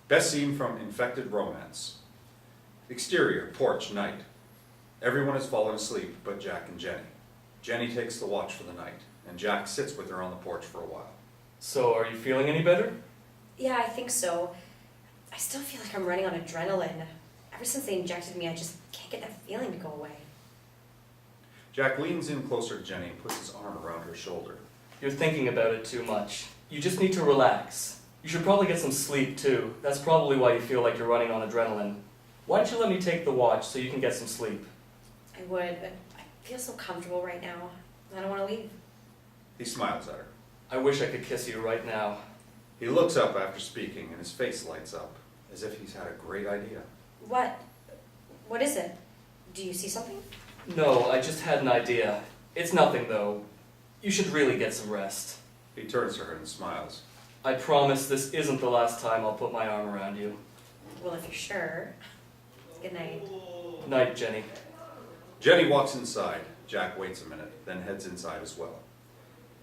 Best scene from Infected Romance. Exterior, porch, night. Everyone has fallen asleep but Jack and Jenny. Jenny takes the watch for the night, and Jack sits with her on the porch for a while. So, are you feeling any better? Yeah, I think so. I still feel like I'm running on adrenaline. Ever since they injected me, I just can't get that feeling to go away. Jack leans in closer to Jenny and puts his arm around her shoulder. You're thinking about it too much. You just need to relax. You should probably get some sleep too. That's probably why you feel like you're running on adrenaline. Why don't you let me take the watch so you can get some sleep? I would, but I feel so comfortable right now. I don't want to leave. He smiles at her. I wish I could kiss you right now. He looks up after speaking and his face lights up, as if he's had a great idea. What? What is it? Do you see something? No, I just had an idea. It's nothing though. You should really get some rest. He turns to her and smiles. I promise this isn't the last time I'll put my arm around you. Well, if you're sure. Good night. Night, Jenny. Jenny walks inside. Jack waits a minute, then heads inside as well.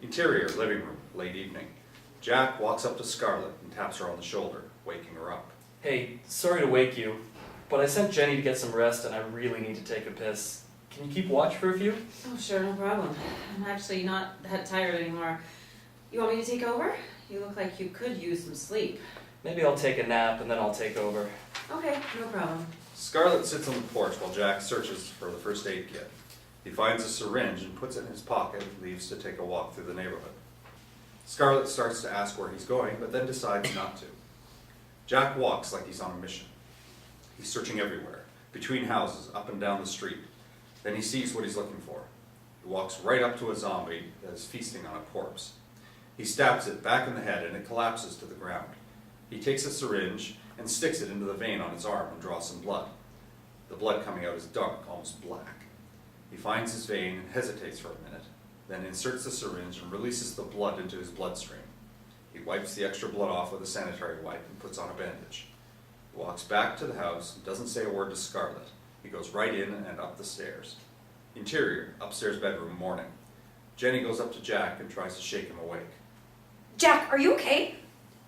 Interior, living room, late evening. Jack walks up to Scarlett and taps her on the shoulder, waking her up. Hey, sorry to wake you, but I sent Jenny to get some rest and I really need to take a piss. Can you keep watch for a few? Oh, sure, no problem. I'm actually not that tired anymore. You want me to take over? You look like you could use some sleep. Maybe I'll take a nap and then I'll take over. Okay, no problem. Scarlett sits on the porch while Jack searches for the first aid kit. He finds a syringe and puts it in his pocket and leaves to take a walk through the neighborhood. Scarlett starts to ask where he's going, but then decides not to. Jack walks like he's on a mission. He's searching everywhere, between houses, up and down the street. Then he sees what he's looking for. He walks right up to a zombie that is feasting on a corpse. He stabs it back in the head and it collapses to the ground. He takes a syringe and sticks it into the vein on its arm and draws some blood. The blood coming out is dark, almost black. He finds his vein and hesitates for a minute, then inserts the syringe and releases the blood into his bloodstream. He wipes the extra blood off with a sanitary wipe and puts on a bandage. He walks back to the house and doesn't say a word to Scarlett. He goes right in and up the stairs. Interior, upstairs bedroom, morning. Jenny goes up to Jack and tries to shake him awake. Jack, are you okay?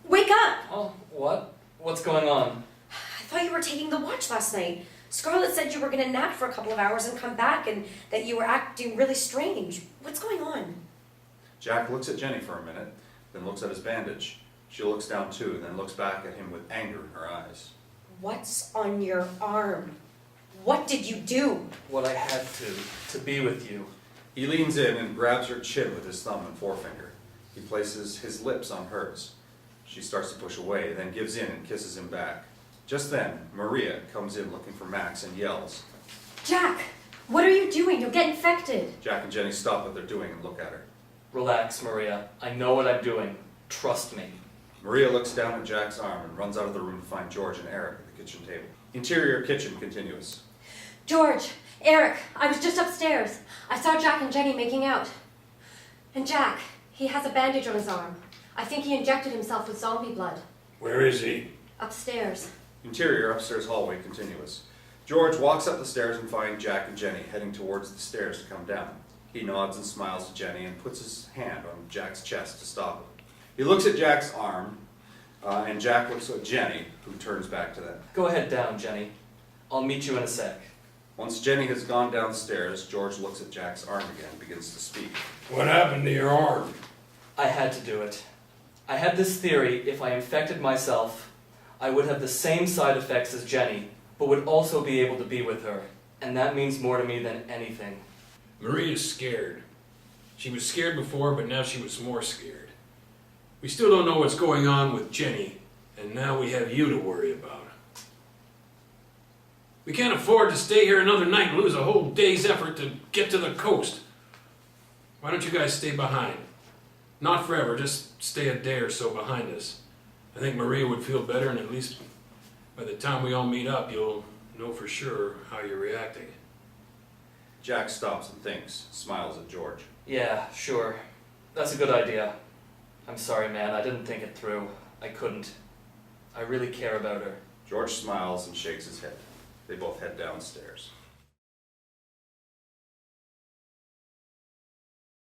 Wake up! Oh, what? What's going on? I thought you were taking the watch last night. Scarlett said you were going to nap for a couple of hours and come back and that you were acting really strange. What's going on? Jack looks at Jenny for a minute, then looks at his bandage. She looks down too, then looks back at him with anger in her eyes. What's on your arm? What did you do? What I had to be with you. He leans in and grabs her chin with his thumb and forefinger. He places his lips on hers. She starts to push away, then gives in and kisses him back. Just then, Maria comes in looking for Max and yells. Jack, what are you doing? You'll get infected. Jack and Jenny stop what they're doing and look at her. Relax, Maria. I know what I'm doing. Trust me. Maria looks down at Jack's arm and runs out of the room to find George and Eric at the kitchen table. Interior kitchen continuous. George, Eric, I was just upstairs. I saw Jack and Jenny making out. And Jack, he has a bandage on his arm. I think he injected himself with zombie blood. Where is he? Upstairs. Interior upstairs hallway continuous. George walks up the stairs and finds Jack and Jenny heading towards the stairs to come down. He nods and smiles to Jenny and puts his hand on Jack's chest to stop him. He looks at Jack's arm, and Jack looks at Jenny, who turns back to them. Go ahead down, Jenny. I'll meet you in a sec. Once Jenny has gone downstairs, George looks at Jack's arm again and begins to speak. What happened to your arm? I had to do it. I had this theory, if I infected myself, I would have the same side effects as Jenny, but would also be able to be with her. And that means more to me than anything. Maria's scared. She was scared before, but now she was more scared. We still don't know what's going on with Jenny, and now we have you to worry about. We can't afford to stay here another night and lose a whole day's effort to get to the coast. Why don't you guys stay behind? Not forever, just stay a day or so behind us. I think Maria would feel better, and at least by the time we all meet up, you'll know for sure how you're reacting. Jack stops and thinks, smiles at George. Yeah, sure. That's a good idea. I'm sorry, man. I didn't think it through. I couldn't. I really care about her. George smiles and shakes his head. They both head downstairs.